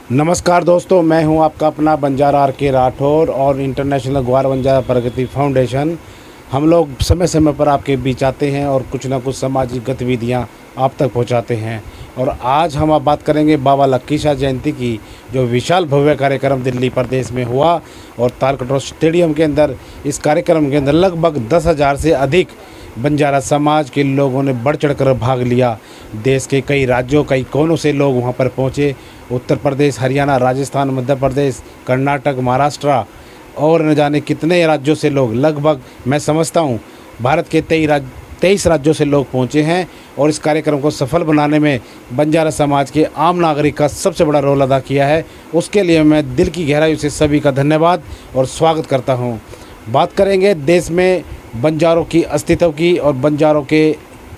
नमस्कार दोस्तों, मैं हूं आपका अपना बंजारा आर के राठौर और इंटरनेशनल ग्वार बंजारा प्रगति फाउंडेशन। हम लोग समय समय पर आपके बीच आते हैं और कुछ ना कुछ सामाजिक गतिविधियां आप तक पहुंचाते हैं। और आज हम आप बात करेंगे बाबा लक्की शाह जयंती की, जो विशाल भव्य कार्यक्रम दिल्ली प्रदेश में हुआ और तालकटोरा स्टेडियम के अंदर इस कार्यक्रम के अंदर लगभग 10,000 से अधिक बंजारा समाज के लोगों ने बढ़ चढ़कर भाग लिया। देश के कई राज्यों कई कोनों से लोग वहां पर पहुंचे। उत्तर प्रदेश, हरियाणा, राजस्थान, मध्य प्रदेश, कर्नाटक, महाराष्ट्र और न जाने कितने राज्यों से लोग, लगभग मैं समझता हूं भारत के 23 राज्यों से लोग पहुंचे हैं। और इस कार्यक्रम को सफल बनाने में बंजारा समाज के आम नागरिक का सबसे बड़ा रोल अदा किया है। उसके लिए मैं दिल की गहराई से सभी का धन्यवाद और स्वागत करता हूं। बात करेंगे देश में बंजारों की अस्तित्व की और बंजारों के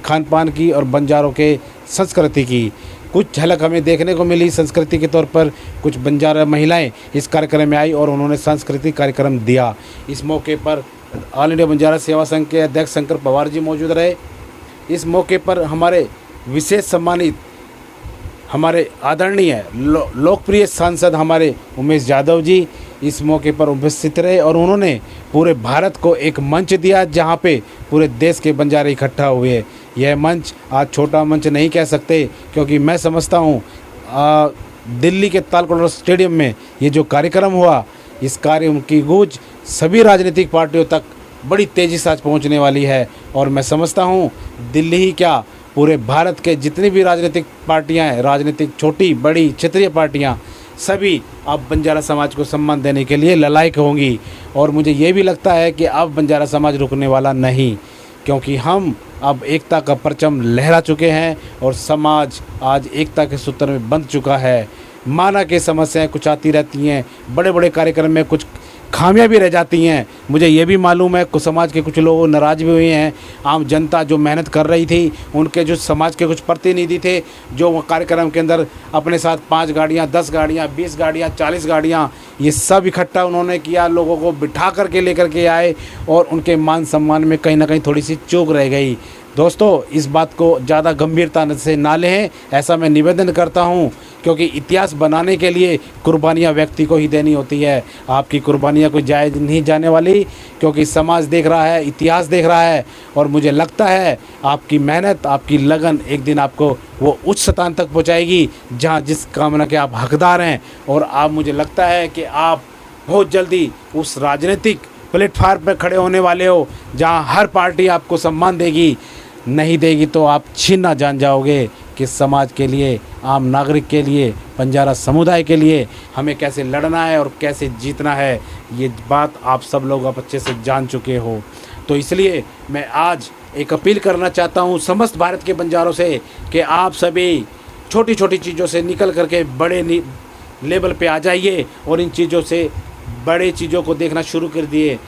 खान पान की और बंजारों के संस्कृति की। कुछ झलक हमें देखने को मिली संस्कृति के तौर पर। कुछ बंजारा महिलाएं इस कार्यक्रम में आई और उन्होंने सांस्कृतिक कार्यक्रम दिया। इस मौके पर ऑल इंडिया बंजारा सेवा संघ के अध्यक्ष शंकर पवार जी मौजूद रहे। इस मौके पर हमारे विशेष सम्मानित, हमारे आदरणीय लोकप्रिय सांसद हमारे उमेश यादव जी इस मौके पर उपस्थित रहे और उन्होंने पूरे भारत को एक मंच दिया जहां पे पूरे देश के बंजारे इकट्ठा हुए। यह मंच आज छोटा मंच नहीं कह सकते, क्योंकि मैं समझता हूं दिल्ली के तालकटोरा स्टेडियम में ये जो कार्यक्रम हुआ, इस कार्यक्रम की गूंज सभी राजनीतिक पार्टियों तक बड़ी तेज़ी से आज पहुँचने वाली है। और मैं समझता हूँ दिल्ली ही क्या, पूरे भारत के जितनी भी राजनीतिक पार्टियां हैं, राजनीतिक छोटी बड़ी क्षेत्रीय पार्टियां, सभी अब बंजारा समाज को सम्मान देने के लिए ललायक होंगी। और मुझे ये भी लगता है कि अब बंजारा समाज रुकने वाला नहीं, क्योंकि हम अब एकता का परचम लहरा चुके हैं और समाज आज एकता के सूत्र में बंध चुका है। माना कि समस्याएं कुछ आती रहती हैं, बड़े बड़े कार्यक्रम में कुछ खामियां भी रह जाती हैं। मुझे ये भी मालूम है कुछ समाज के कुछ लोग नाराज़ भी हुए हैं। आम जनता जो मेहनत कर रही थी, उनके जो समाज के कुछ प्रतिनिधि थे, जो कार्यक्रम के अंदर अपने साथ 5 गाड़ियाँ, 10 गाड़ियाँ, 20 गाड़ियाँ, 40 गाड़ियाँ, ये सब इकट्ठा उन्होंने किया, लोगों को बिठा करके लेकर के आए और उनके मान सम्मान में कहीं ना कहीं थोड़ी सी चूक रह गई। दोस्तों, इस बात को ज़्यादा गंभीरता से ना लें, ऐसा मैं निवेदन करता हूं, क्योंकि इतिहास बनाने के लिए कुर्बानियां व्यक्ति को ही देनी होती है। आपकी कुर्बानियां कोई जायज़ नहीं जाने वाली, क्योंकि समाज देख रहा है, इतिहास देख रहा है। और मुझे लगता है आपकी मेहनत, आपकी लगन एक दिन आपको वो उच्च स्थान तक पहुँचाएगी जहाँ जिस कामना के आप हकदार हैं। और आप, मुझे लगता है कि आप बहुत जल्दी उस राजनीतिक प्लेटफार्म पर खड़े होने वाले हो जहाँ हर पार्टी आपको सम्मान देगी। नहीं देगी तो आप छीनना जान जाओगे कि समाज के लिए, आम नागरिक के लिए, बंजारा समुदाय के लिए हमें कैसे लड़ना है और कैसे जीतना है। ये बात आप सब लोग अब अच्छे से जान चुके हो। तो इसलिए मैं आज एक अपील करना चाहता हूँ समस्त भारत के बंजारों से कि आप सभी छोटी छोटी चीज़ों से निकल करके बड़े लेवल पे आ जाइए और इन चीज़ों से बड़े चीज़ों को देखना शुरू कर दिए।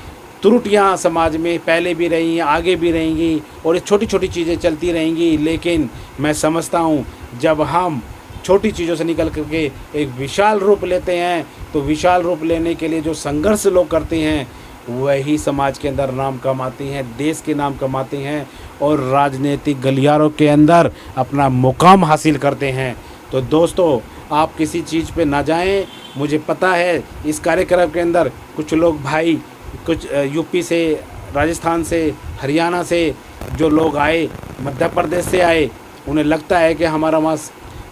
त्रुटियां समाज में पहले भी रही हैं, आगे भी रहेंगी और ये छोटी छोटी चीज़ें चलती रहेंगी। लेकिन मैं समझता हूँ जब हम छोटी चीज़ों से निकल करके एक विशाल रूप लेते हैं, तो विशाल रूप लेने के लिए जो संघर्ष लोग करते हैं वही समाज के अंदर नाम कमाती हैं, देश के नाम कमाते हैं और राजनीतिक गलियारों के अंदर अपना मुकाम हासिल करते हैं। तो दोस्तों, आप किसी चीज़ पे ना जाएं। मुझे पता है इस कार्यक्रम के अंदर कुछ लोग भाई, कुछ यूपी से, राजस्थान से, हरियाणा से जो लोग आए, मध्य प्रदेश से आए, उन्हें लगता है कि हमारा वहाँ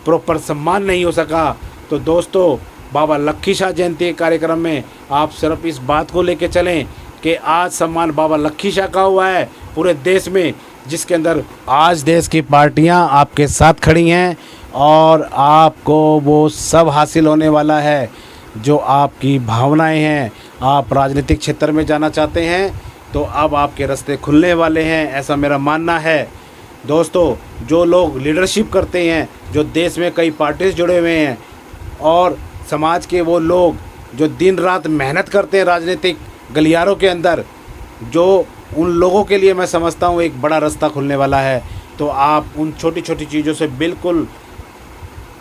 प्रॉपर सम्मान नहीं हो सका। तो दोस्तों, बाबा लक्की शाह जयंती कार्यक्रम में आप सिर्फ इस बात को लेके चलें कि आज सम्मान बाबा लक्की शाह का हुआ है पूरे देश में, जिसके अंदर आज देश की पार्टियां आपके साथ खड़ी हैं और आपको वो सब हासिल होने वाला है जो आपकी भावनाएं हैं। आप राजनीतिक क्षेत्र में जाना चाहते हैं तो अब आपके रास्ते खुलने वाले हैं, ऐसा मेरा मानना है। दोस्तों, जो लोग लीडरशिप करते हैं, जो देश में कई पार्टी से जुड़े हुए हैं और समाज के वो लोग जो दिन रात मेहनत करते हैं राजनीतिक गलियारों के अंदर, जो उन लोगों के लिए मैं समझता हूँ एक बड़ा रास्ता खुलने वाला है। तो आप उन छोटी छोटी चीज़ों से बिल्कुल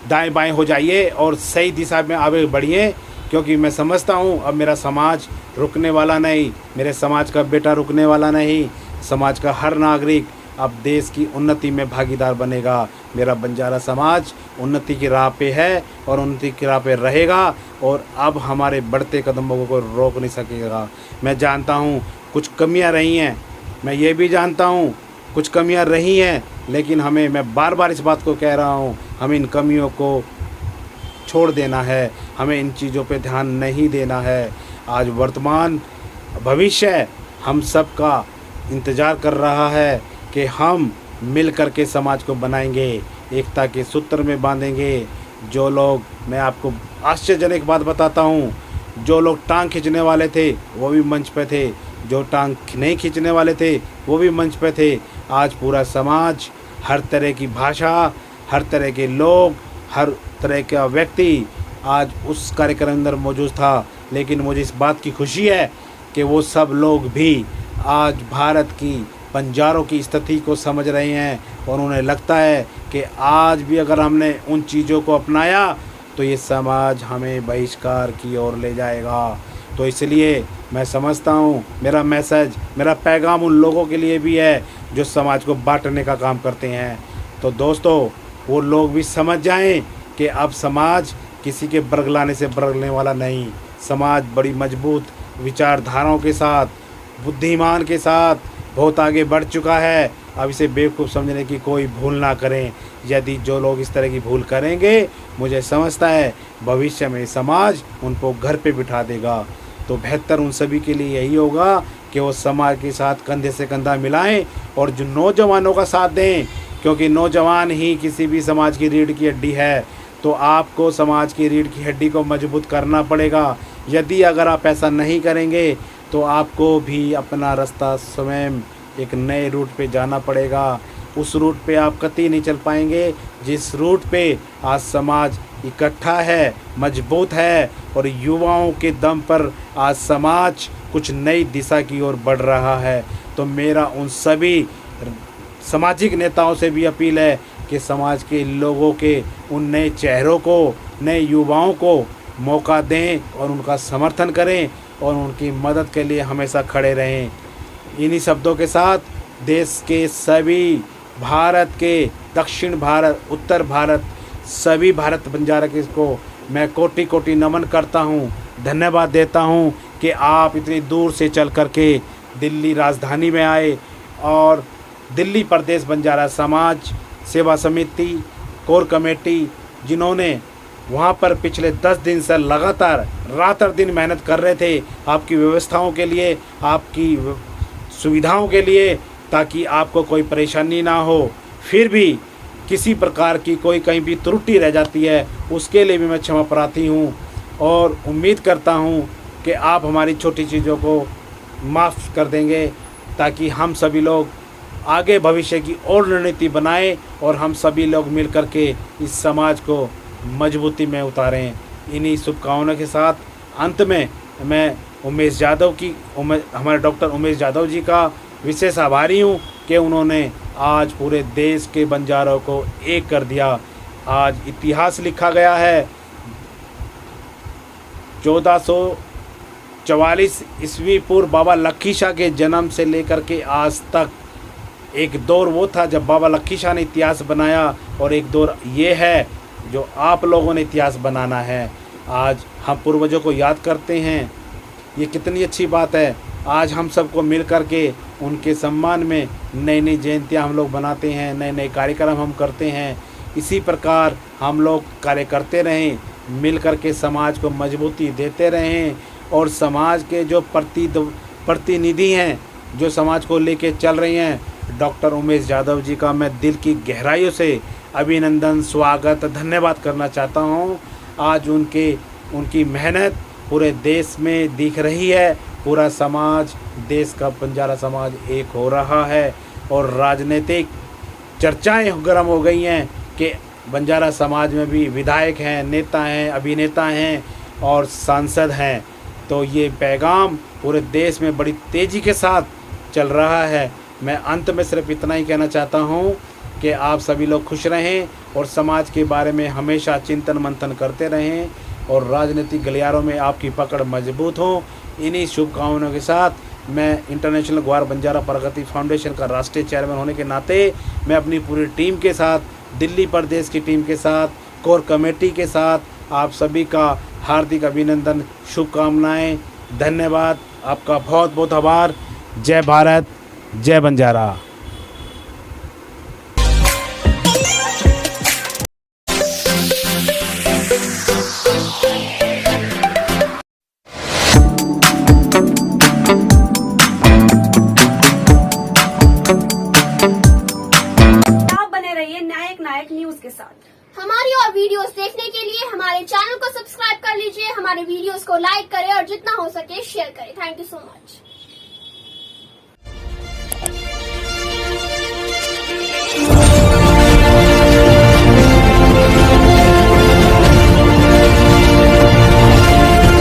दाएं बाएं हो जाइए और सही दिशा में आगे बढ़िए, क्योंकि मैं समझता हूँ अब मेरा समाज रुकने वाला नहीं, मेरे समाज का बेटा रुकने वाला नहीं। समाज का हर नागरिक अब देश की उन्नति में भागीदार बनेगा। मेरा बंजारा समाज उन्नति की राह पे है और उन्नति की राह पे रहेगा और अब हमारे बढ़ते कदमों को रोक नहीं सकेगा। मैं जानता हूँ कुछ कमियाँ रही हैं, मैं ये भी जानता हूँ कुछ कमियाँ रही हैं, लेकिन मैं बार बार इस बात को कह रहा हूँ, हमें इन कमियों को छोड़ देना है, हमें इन चीज़ों पे ध्यान नहीं देना है। आज वर्तमान भविष्य हम सब का इंतज़ार कर रहा है कि हम मिल कर के समाज को बनाएंगे, एकता के सूत्र में बांधेंगे। जो लोग, मैं आपको आश्चर्यजनक बात बताता हूँ, जो लोग टांग खींचने वाले थे वो भी मंच पे थे, जो टांग नहीं खींचने वाले थे वो भी मंच पे थे। आज पूरा समाज, हर तरह की भाषा, हर तरह के लोग, हर तरह का व्यक्ति आज उस कार्यक्रम अंदर मौजूद था। लेकिन मुझे इस बात की खुशी है कि वो सब लोग भी आज भारत की बंजारों की स्थिति को समझ रहे हैं और उन्हें लगता है कि आज भी अगर हमने उन चीज़ों को अपनाया तो ये समाज हमें बहिष्कार की ओर ले जाएगा। तो इसलिए मैं समझता हूँ मेरा मैसेज, मेरा पैगाम उन लोगों के लिए भी है जो समाज को बांटने का काम करते हैं। तो दोस्तों, वो लोग भी समझ जाएं कि अब समाज किसी के बरगलाने से बरगलने वाला नहीं, समाज बड़ी मजबूत विचारधाराओं के साथ, बुद्धिमान के साथ बहुत आगे बढ़ चुका है। अब इसे बेवकूफ़ समझने की कोई भूल ना करें। यदि जो लोग इस तरह की भूल करेंगे, मुझे समझता है भविष्य में समाज उनको घर पे बिठा देगा। तो बेहतर उन सभी के लिए यही होगा कि वो समाज के साथ कंधे से कंधा मिलाएं और जो नौजवानों का साथ दें, क्योंकि नौजवान ही किसी भी समाज की रीढ़ की हड्डी है। तो आपको समाज की रीढ़ की हड्डी को मजबूत करना पड़ेगा। यदि अगर आप ऐसा नहीं करेंगे तो आपको भी अपना रास्ता स्वयं एक नए रूट पे जाना पड़ेगा। उस रूट पे आप कतई नहीं चल पाएंगे जिस रूट पे आज समाज इकट्ठा है, मजबूत है और युवाओं के दम पर आज समाज कुछ नई दिशा की ओर बढ़ रहा है। तो मेरा उन सभी सामाजिक नेताओं से भी अपील है कि समाज के लोगों के उन नए चेहरों को, नए युवाओं को मौका दें और उनका समर्थन करें और उनकी मदद के लिए हमेशा खड़े रहें। इन्हीं शब्दों के साथ देश के सभी, भारत के दक्षिण भारत, उत्तर भारत, सभी भारत बंजारा के को मैं कोटि कोटि नमन करता हूँ, धन्यवाद देता हूँ कि आप इतनी दूर से चल कर के दिल्ली राजधानी में आए और दिल्ली प्रदेश बंजारा समाज सेवा समिति कोर कमेटी, जिन्होंने वहाँ पर पिछले 10 दिन से लगातार रात और दिन मेहनत कर रहे थे आपकी व्यवस्थाओं के लिए, आपकी सुविधाओं के लिए, ताकि आपको कोई परेशानी ना हो। फिर भी किसी प्रकार की कोई कहीं भी त्रुटि रह जाती है, उसके लिए भी मैं क्षमा प्रार्थी हूँ और उम्मीद करता हूँ कि आप हमारी छोटी चीज़ों को माफ़ कर देंगे, ताकि हम सभी लोग आगे भविष्य की और रणनीति बनाएं और हम सभी लोग मिल कर के इस समाज को मजबूती में उतारें। इन्हीं शुभकामनाओं के साथ अंत में मैं हमारे डॉक्टर उमेश यादव जी का विशेष आभारी हूँ कि उन्होंने आज पूरे देश के बंजारों को एक कर दिया। आज इतिहास लिखा गया है। 1444 ईस्वी पूर्व बाबा लखी शाह के जन्म से लेकर के आज तक एक दौर वो था जब बाबा लखी शाह ने इतिहास बनाया और एक दौर ये है जो आप लोगों ने इतिहास बनाना है। आज हम पूर्वजों को याद करते हैं, ये कितनी अच्छी बात है। आज हम सबको मिल कर के उनके सम्मान में नई नई जयंतियाँ हम लोग बनाते हैं, नए नए कार्यक्रम हम करते हैं। इसी प्रकार हम लोग कार्य करते रहें, मिल कर के समाज को मजबूती देते रहें और समाज के जो प्रतिनिधि हैं, जो समाज को लेके चल रही हैं, डॉक्टर उमेश यादव जी का मैं दिल की गहराइयों से अभिनंदन, स्वागत, धन्यवाद करना चाहता हूँ। आज उनकी मेहनत पूरे देश में दिख रही है। पूरा समाज, देश का बंजारा समाज एक हो रहा है और राजनीतिक चर्चाएं गर्म हो गई हैं कि बंजारा समाज में भी विधायक हैं, नेता हैं, अभिनेता हैं और सांसद हैं। तो ये पैगाम पूरे देश में बड़ी तेज़ी के साथ चल रहा है। मैं अंत में सिर्फ इतना ही कहना चाहता हूँ कि आप सभी लोग खुश रहें और समाज के बारे में हमेशा चिंतन मंथन करते रहें और राजनीतिक गलियारों में आपकी पकड़ मजबूत हो। इन्हीं शुभकामनाओं के साथ मैं इंटरनेशनल ग्वार बंजारा प्रगति फाउंडेशन का राष्ट्रीय चेयरमैन होने के नाते मैं अपनी पूरी टीम के साथ, दिल्ली प्रदेश की टीम के साथ, कोर कमेटी के साथ आप सभी का हार्दिक अभिनंदन, शुभकामनाएं, धन्यवाद, आपका बहुत बहुत आभार। जय भारत, जय बंजारा। नायक न्यूज के साथ हमारी और वीडियोस देखने के लिए हमारे चैनल को सब्सक्राइब कर लीजिए, हमारे वीडियोस को लाइक करें और जितना हो सके शेयर करें। Thank you so much.